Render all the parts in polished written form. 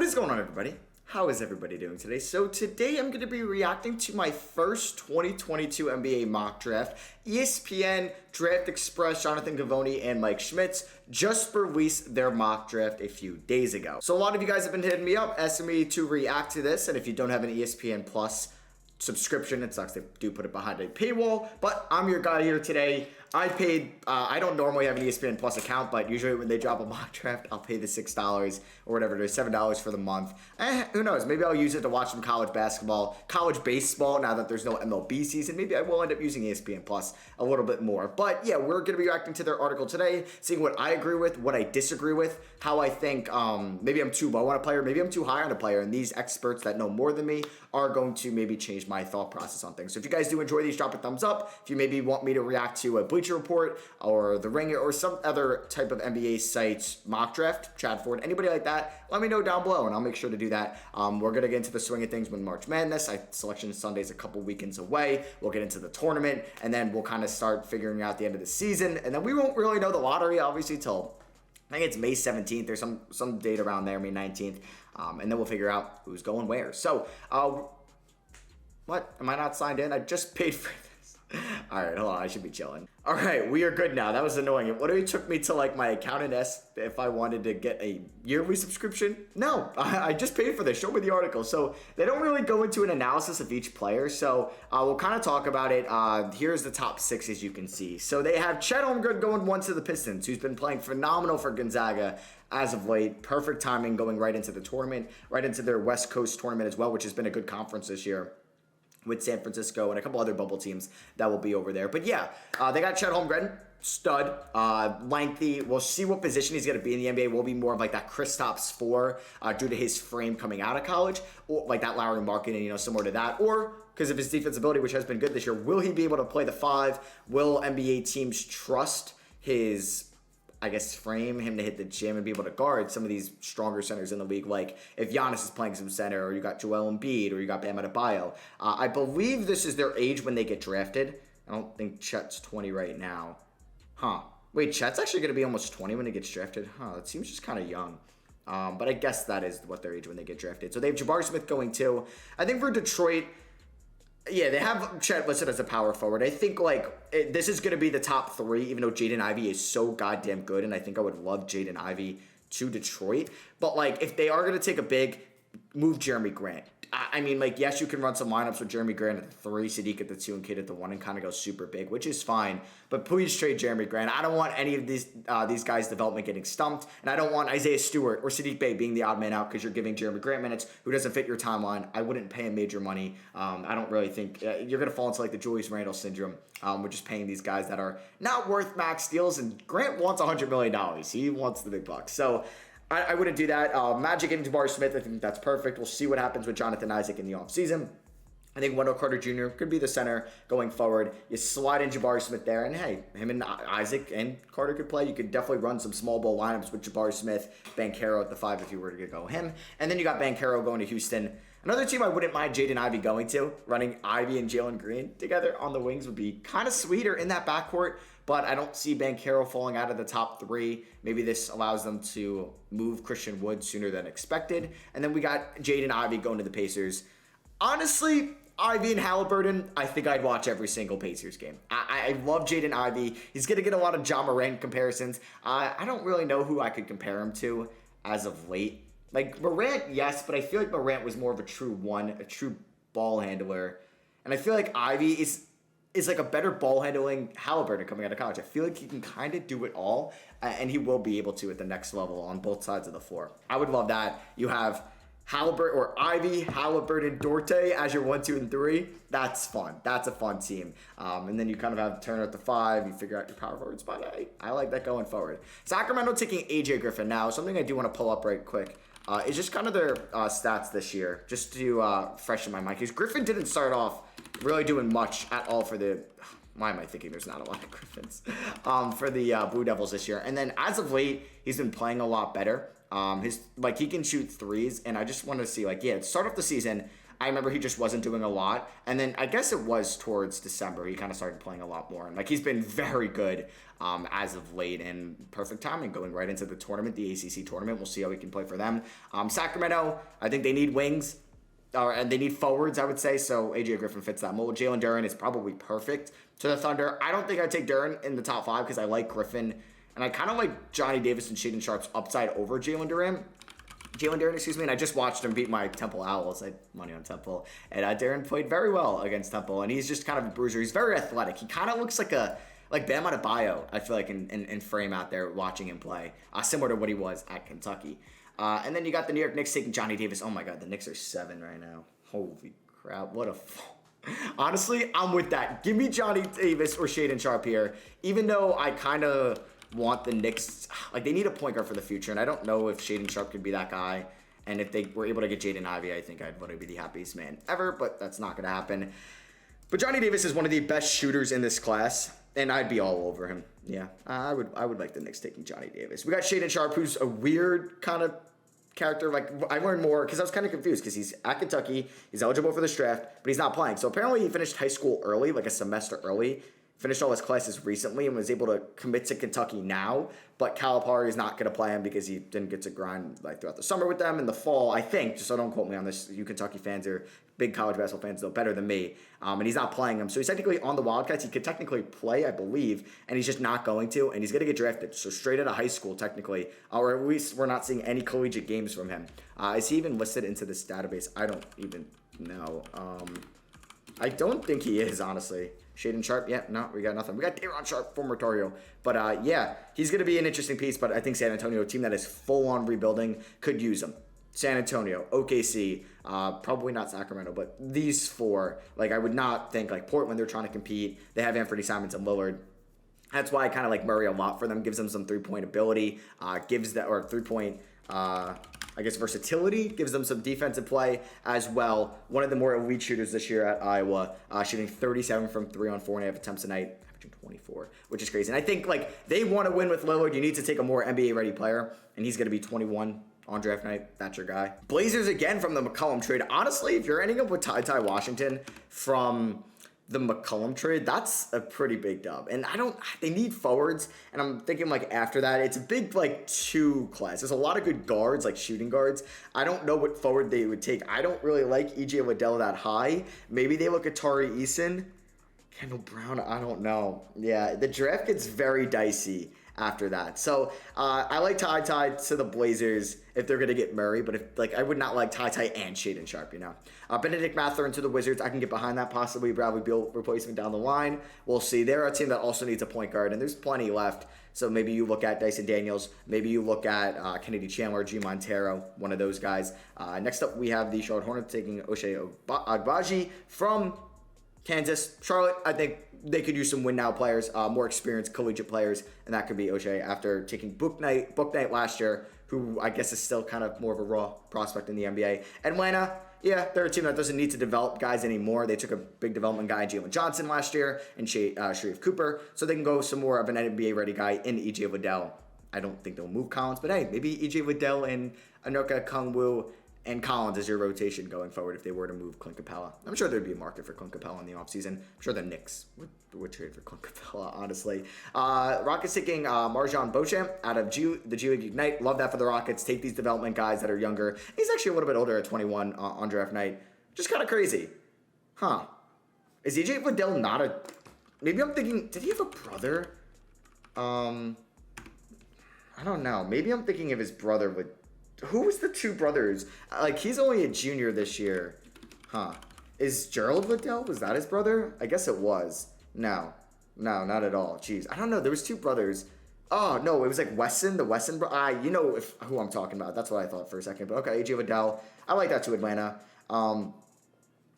What is going on, everybody? How is everybody doing today? So today I'm going to be reacting to my first 2022 NBA mock draft. ESPN, Draft Express, Jonathan Givony, and Mike Schmitz just released their mock draft a few days ago. So a lot of you guys have been hitting me up, asking me to react to this, and if you don't have an ESPN Plus subscription, it sucks, they do put it behind a paywall, but I'm your guy here today. I don't normally have an ESPN Plus account, but usually when they drop a mock draft, I'll pay the $6 or whatever it is, $7 for the month. Who knows, maybe I'll use it to watch some college basketball, college baseball, now that there's no MLB season. Maybe I will end up using ESPN Plus a little bit more. But yeah, we're going to be reacting to their article today, seeing what I agree with, what I disagree with, how I think maybe I'm too low on a player, maybe I'm too high on a player, and these experts that know more than me are going to maybe change my thought process on things. So if you guys do enjoy these, drop a thumbs up. If you maybe want me to react to a Bleacher Report or The Ringer or some other type of NBA site mock draft, Chad Ford, anybody like that, let me know down below and I'll make sure to do that. We're going to get into the swing of things with March Madness. Selection Sunday's a couple weekends away. We'll get into the tournament and then we'll kind of start figuring out the end of the season. And then we won't really know the lottery, obviously, till I think it's May 17th or some date around there, May 19th. And then we'll figure out who's going where. So, what? Am I not signed in? I just paid for this. All right, hold on. I should be chilling. All right, we are good now. That was annoying. It literally took me to like my accountant asked if I wanted to get a yearly subscription. No, I just paid for this. Show me the article. So they don't really go into an analysis of each player. So we'll kind of talk about it. Here's the top six, as you can see. So they have Chet Holmgren going one to the Pistons, who's been playing phenomenal for Gonzaga as of late. Perfect timing going right into the tournament, right into their West Coast tournament as well, which has been a good conference this year with San Francisco and a couple other bubble teams that will be over there. But yeah, they got Chet Holmgren, stud, lengthy. We'll see what position he's going to be in the NBA. Will be more of like that Kristaps 4 due to his frame coming out of college, or like that Larry Markkinen, similar to that, or because of his defensive ability, which has been good this year. Will he be able to play the 5? Will NBA teams trust his, I guess, frame him to hit the gym and be able to guard some of these stronger centers in the league? Like if Giannis is playing some center, or you got Joel Embiid, or you got Bam Adebayo. I believe this is their age when they get drafted. I don't think Chet's 20 right now. Huh. Wait, Chet's actually going to be almost 20 when he gets drafted? Huh, that seems just kind of young. But I guess that is what their age when they get drafted. So they have Jabari Smith going too. I think for Detroit, yeah, they have Chet listed as a power forward. I think, this is going to be the top 3, even though Jaden Ivey is so goddamn good, and I think I would love Jaden Ivey to Detroit. But, if they are going to take a big move, Jeremy Grant. I mean, yes, you can run some lineups with Jeremy Grant at the 3, Sadiq at the 2, and Kidd at the 1, and kind of go super big, which is fine. But please trade Jeremy Grant. I don't want any of these guys' development getting stumped, and I don't want Isaiah Stewart or Sadiq Bey being the odd man out because you're giving Jeremy Grant minutes who doesn't fit your timeline. I wouldn't pay him major money. I don't really think you're going to fall into the Julius Randle syndrome. We're just paying these guys that are not worth max deals, and Grant wants $100 million. He wants the big bucks. So I wouldn't do that. Magic and Jabari Smith, I think that's perfect. We'll see what happens with Jonathan Isaac in the offseason. I think Wendell Carter Jr. could be the center going forward. You slide in Jabari Smith there, and hey, him and Isaac and Carter could play. You could definitely run some small ball lineups with Jabari Smith, Banchero at the 5 if you were to go him. And then you got Banchero going to Houston. Another team I wouldn't mind Jaden Ivey going to, running Ivey and Jalen Green together on the wings would be kind of sweeter in that backcourt, but I don't see Banchero falling out of the top 3. Maybe this allows them to move Christian Wood sooner than expected. And then we got Jaden Ivey going to the Pacers. Honestly, Ivey and Halliburton, I think I'd watch every single Pacers game. I love Jaden Ivey. He's going to get a lot of Ja Morant comparisons. I don't really know who I could compare him to as of late. Morant, yes, but I feel like Morant was more of a true ball handler. And I feel like Ivey is like a better ball handling Halliburton coming out of college. I feel like he can kind of do it all, and he will be able to at the next level on both sides of the floor. I would love that. You have Halliburton or Ivey, Halliburton, Dorte as your 1, 2, and 3. That's fun. That's a fun team. And then you kind of have Turner at the 5. You figure out your power forward spot. I like that going forward. Sacramento taking AJ Griffin now. Something I do want to pull up right quick. It's just kind of their stats this year, just to freshen my mind. Because Griffin didn't start off really doing much at all for the... Why am I thinking there's not a lot of Griffins? For the Blue Devils this year. And then as of late, he's been playing a lot better. He can shoot threes, and I just want to see, start off the season, I remember he just wasn't doing a lot. And then I guess it was towards December he kind of started playing a lot more. And like he's been very good as of late, and perfect timing going right into the tournament, the ACC tournament. We'll see how he can play for them. Sacramento, I think they need wings. And they need forwards, I would say. So AJ Griffin fits that mold. Jalen Duren is probably perfect to the Thunder. I don't think I'd take Duren in the top 5 because I like Griffin. And I kind of like Johnny Davis and Shaedon Sharp's upside over Jalen Duren, and I just watched him beat my Temple Owls. I had money on Temple. And Duren played very well against Temple. And he's just kind of a bruiser. He's very athletic. He kind of looks like Bam Adebayo, I feel like, in frame out there watching him play. Similar to what he was at Kentucky. And then you got the New York Knicks taking Johnny Davis. Oh my God, the Knicks are 7 right now. Holy crap, what a... Honestly, I'm with that. Give me Johnny Davis or Shaedon Sharp here. Even though I kind of want the Knicks... Like, they need a point guard for the future, and I don't know if Shaedon Sharp could be that guy. And if they were able to get Jaden Ivey, I think I'd want to be the happiest man ever, but that's not going to happen. But Johnny Davis is one of the best shooters in this class, and I'd be all over him. Yeah, I would like the Knicks taking Johnny Davis. We got Shaedon Sharp, who's a weird kind of character. Like, I learned more because I was kind of confused because he's at Kentucky, he's eligible for this draft, but he's not playing. So apparently he finished high school early, like a semester early, finished all his classes recently, and was able to commit to Kentucky now. But Calipari is not going to play him because he didn't get to grind like throughout the summer with them. In the fall, I think, just so don't quote me on this, you Kentucky fans are big college basketball fans, though, better than me. And he's not playing him. So he's technically on the Wildcats. He could technically play, I believe, and he's just not going to. And he's going to get drafted. So straight out of high school, technically. Or at least we're not seeing any collegiate games from him. Is he even listed into this database? I don't even know. I don't think he is, honestly. Shaedon Sharp, yeah, no, we got nothing. We got Daron Sharp, former Tar Heel. But, yeah, he's going to be an interesting piece. But I think San Antonio, a team that is full-on rebuilding, could use him. San Antonio, OKC, probably not Sacramento, but these 4, like, I would not think, like, Portland, they're trying to compete. They have Anthony Simons and Lillard. That's why I kind of like Murray a lot for them. Gives them some three-point ability, gives that, or three-point, I guess, versatility, gives them some defensive play as well. One of the more elite shooters this year at Iowa, shooting 37 from 3 on 4.5 attempts a night, averaging 24, which is crazy. And I think, like, they want to win with Lillard. You need to take a more NBA-ready player, and he's going to be 21 on draft night. That's your guy. Blazers again from the McCollum trade. Honestly, if you're ending up with Ty Washington from the McCollum trade, that's a pretty big dub. And they need forwards, and I'm thinking, like, after that, it's a big, like, 2 class. There's a lot of good guards, like shooting guards. I don't know what forward they would take. I don't really like EJ Liddell that high. Maybe they look at Tari Eason. Kendall Brown, I don't know. Yeah, the draft gets very dicey after that. So I like Ty to the Blazers if they're going to get Murray, but I would not like Ty and Shaedon Sharp, you know. Benedict Mathurin to the Wizards, I can get behind that, possibly Bradley Beal replacement down the line. We'll see. They're a team that also needs a point guard, and there's plenty left. So maybe you look at Dyson Daniels, maybe you look at Kennedy Chandler, G. Montero, one of those guys. Next up, we have the Charlotte Hornets taking Ochai Agbaji from Kansas. Charlotte, I think they could use some win-now players, more experienced collegiate players, and that could be Ochai after taking Book Knight last year, who I guess is still kind of more of a raw prospect in the NBA. Atlanta, yeah, they're a team that doesn't need to develop guys anymore. They took a big development guy, Jalen Johnson, last year, and Sharif Cooper, so they can go some more of an NBA-ready guy in EJ Liddell. I don't think they'll move Collins, but hey, maybe EJ Liddell and Anoka Kongwu and Collins as your rotation going forward if they were to move Clint Capella. I'm sure there'd be a market for Clint Capella in the offseason. I'm sure the Knicks would trade for Clint Capella, honestly. Rockets taking Marjan Beauchamp out of the G League Ignite. Love that for the Rockets. Take these development guys that are younger. He's actually a little bit older at 21 on draft night. Just kind of crazy. Huh. Is EJ Liddell not a... Maybe I'm thinking... Did he have a brother? I don't know. Maybe I'm thinking of his brother with... Who was the 2 brothers? Like, he's only a junior this year. Huh. Is Gerald Liddell? Was that his brother? I guess it was. No, not at all. Jeez. I don't know. There was 2 brothers. Oh, no. It was like Wesson. The Wesson you know who I'm talking about. That's what I thought for a second. But okay, AJ Liddell. I like that to Atlanta. And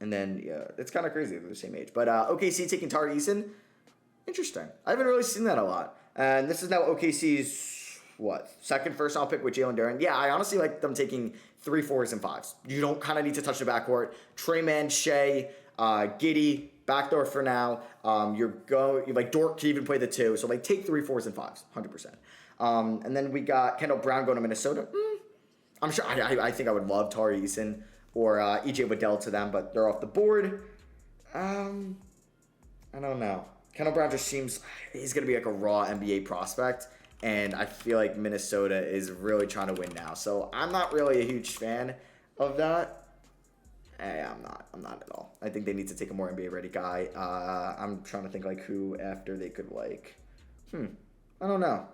then, yeah, it's kind of crazy. They're the same age. But OKC taking Tari Eason. Interesting. I haven't really seen that a lot. And this is now OKC's... second first round pick with Jalen Duren. Yeah, I honestly like them taking 3 4s and 5s. You don't kind of need to touch the backcourt. Treyman, Shea, Giddey, backdoor for now. Dort can even play the 2. So take 3 4s and 5s, 100%. And then we got Kendall Brown going to Minnesota. I'm sure. I think I would love Tari Eason or EJ Waddell to them, but they're off the board. I don't know. Kendall Brown just seems he's going to be like a raw NBA prospect, and I feel like Minnesota is really trying to win now. So I'm not really a huge fan of that. I'm not at all. I think they need to take a more NBA ready guy. I'm trying to think like who after they could like. I don't know.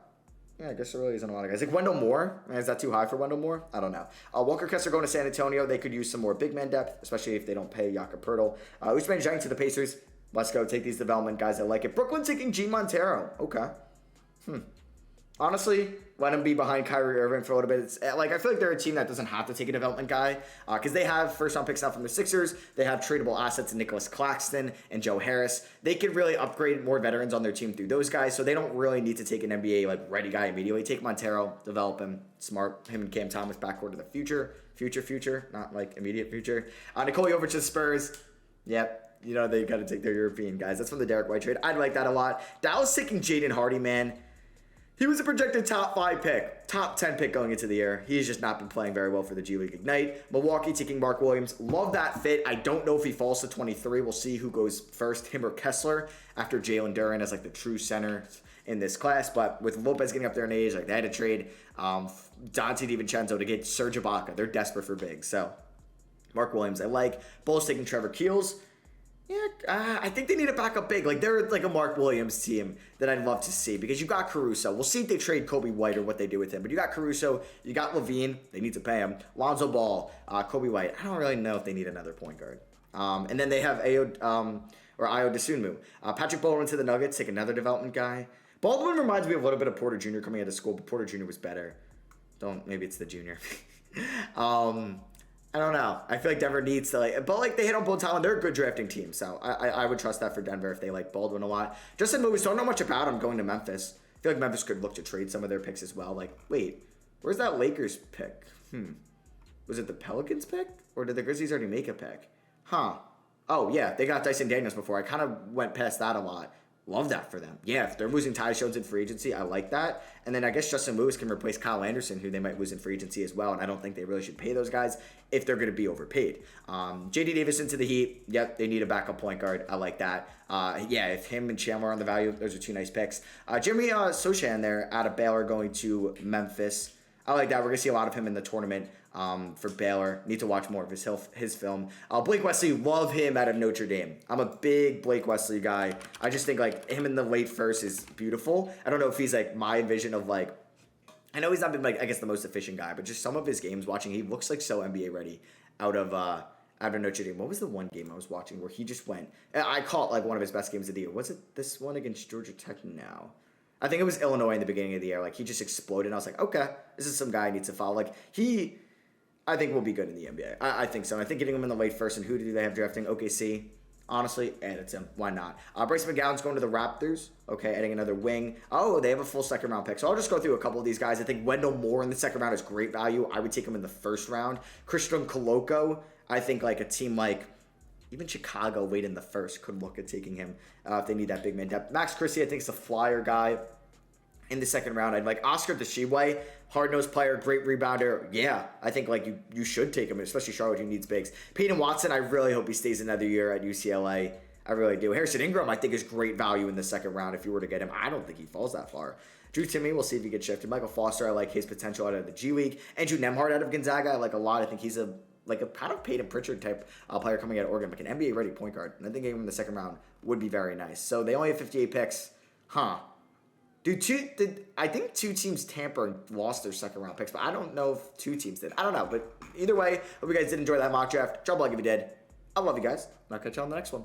Yeah, I guess there really isn't a lot of guys. Like Wendell Moore. Man, is that too high for Wendell Moore? I don't know. Walker Kessler going to San Antonio. They could use some more big man depth, especially if they don't pay Jakob Poeltl. Usman Zhang to the Pacers. Let's go. Take these development guys. I like it. Brooklyn taking G. Montero. Okay. Honestly, let him be behind Kyrie Irving for a little bit. It's like I feel like they're a team that doesn't have to take a development guy because they have first-round picks now from the Sixers. They have tradable assets in Nicholas Claxton and Joe Harris. They could really upgrade more veterans on their team through those guys, so they don't really need to take an NBA like ready guy immediately. Take Montero, develop him, smart. Him and Cam Thomas backcourt to the future, not like immediate future. Nikola Jovic to the Spurs. Yep. You know they got to take their European guys. That's from the Derek White trade. I'd like that a lot. Dallas taking Jaden Hardy, man. He was a projected top 5 pick, top 10 pick going into the year. He's just not been playing very well for the G League Ignite. Milwaukee taking Mark Williams. Love that fit. I don't know if he falls to 23. We'll see who goes first, him or Kessler, after Jalen Duren as like the true center in this class. But with Lopez getting up there in age, like they had to trade Dante DiVincenzo to get Serge Ibaka. They're desperate for bigs. So Mark Williams, I like. Bulls taking Trevor Keels. Yeah, I think they need a backup big. Like, they're like a Mark Williams team that I'd love to see because you got Caruso. We'll see if they trade Kobe White or what they do with him. But you got Caruso, you got Levine. They need to pay him. Lonzo Ball, Kobe White. I don't really know if they need another point guard. And then they have Ayo Dosunmu. Patrick Baldwin to the Nuggets, take another development guy. Baldwin reminds me of a little bit of Porter Jr. coming out of school, but Porter Jr. was better. Maybe it's the junior. I don't know. I feel like Denver needs to but they hit on both talent. They're a good drafting team, so I would trust that for Denver if they like Baldwin a lot. Justin Movies, don't know much about him going to Memphis. I feel like Memphis could look to trade some of their picks as well. Like, wait, where's that Lakers pick? Was it the Pelicans pick, or did the Grizzlies already make a pick? Oh yeah, they got Dyson Daniels before. I kind of went past that a lot. Love that for them. Yeah, if they're losing Tyus Jones in free agency, I like that. And then I guess Justin Lewis can replace Kyle Anderson, who they might lose in free agency as well. And I don't think they really should pay those guys if they're going to be overpaid. J.D. Davis into the Heat. Yep, they need a backup point guard. I like that. If him and Chandler are on the value, those are 2 nice picks. Jimmy Sochan there out of Baylor going to Memphis. I like that. We're going to see a lot of him in the tournament for Baylor. Need to watch more of his film. Blake Wesley, love him out of Notre Dame. I'm a big Blake Wesley guy. I just think like him in the late first is beautiful. I don't know if he's like my vision of like, I know he's not been like I guess the most efficient guy, but just some of his games watching, he looks like so NBA ready out of Notre Dame. What was the one game I was watching where he just went? I caught like one of his best games of the year. Was it this one against Georgia Tech? No. I think it was Illinois in the beginning of the year. Like, he just exploded. And I was like, okay, this is some guy I need to follow. Like, I think will be good in the NBA. I think so. I think getting him in the late first, and who do they have drafting? OKC. Honestly, add it to him. Why not? Bryce McGowan's going to the Raptors. Okay, adding another wing. Oh, they have a full second-round pick. So I'll just go through a couple of these guys. I think Wendell Moore in the second round is great value. I would take him in the first round. Christian Koloko, I think like a team like even Chicago late in the first could look at taking him if they need that big man depth. Max Christie, I think, is a flyer guy in the second round. I'd like Oscar Tshiebwe, hard-nosed player, great rebounder. Yeah, I think like you should take him, especially Charlotte who needs bigs. Peyton Watson, I really hope he stays another year at UCLA. I really do. Harrison Ingram, I think, is great value in the second round if you were to get him. I don't think he falls that far. Drew Timme, we'll see if he gets shifted. Michael Foster, I like his potential out of the G League. Andrew Nembhard out of Gonzaga, I like a lot. I think he's a kind of Peyton Pritchard type player coming out of Oregon, like an NBA ready point guard. And I think getting him in the second round would be very nice. So they only have 58 picks. Dude, I think 2 teams tampered and lost their second round picks, but I don't know if 2 teams did. I don't know, but either way, hope you guys did enjoy that mock draft. Drop a like if you did. I love you guys. I'll catch you on the next one.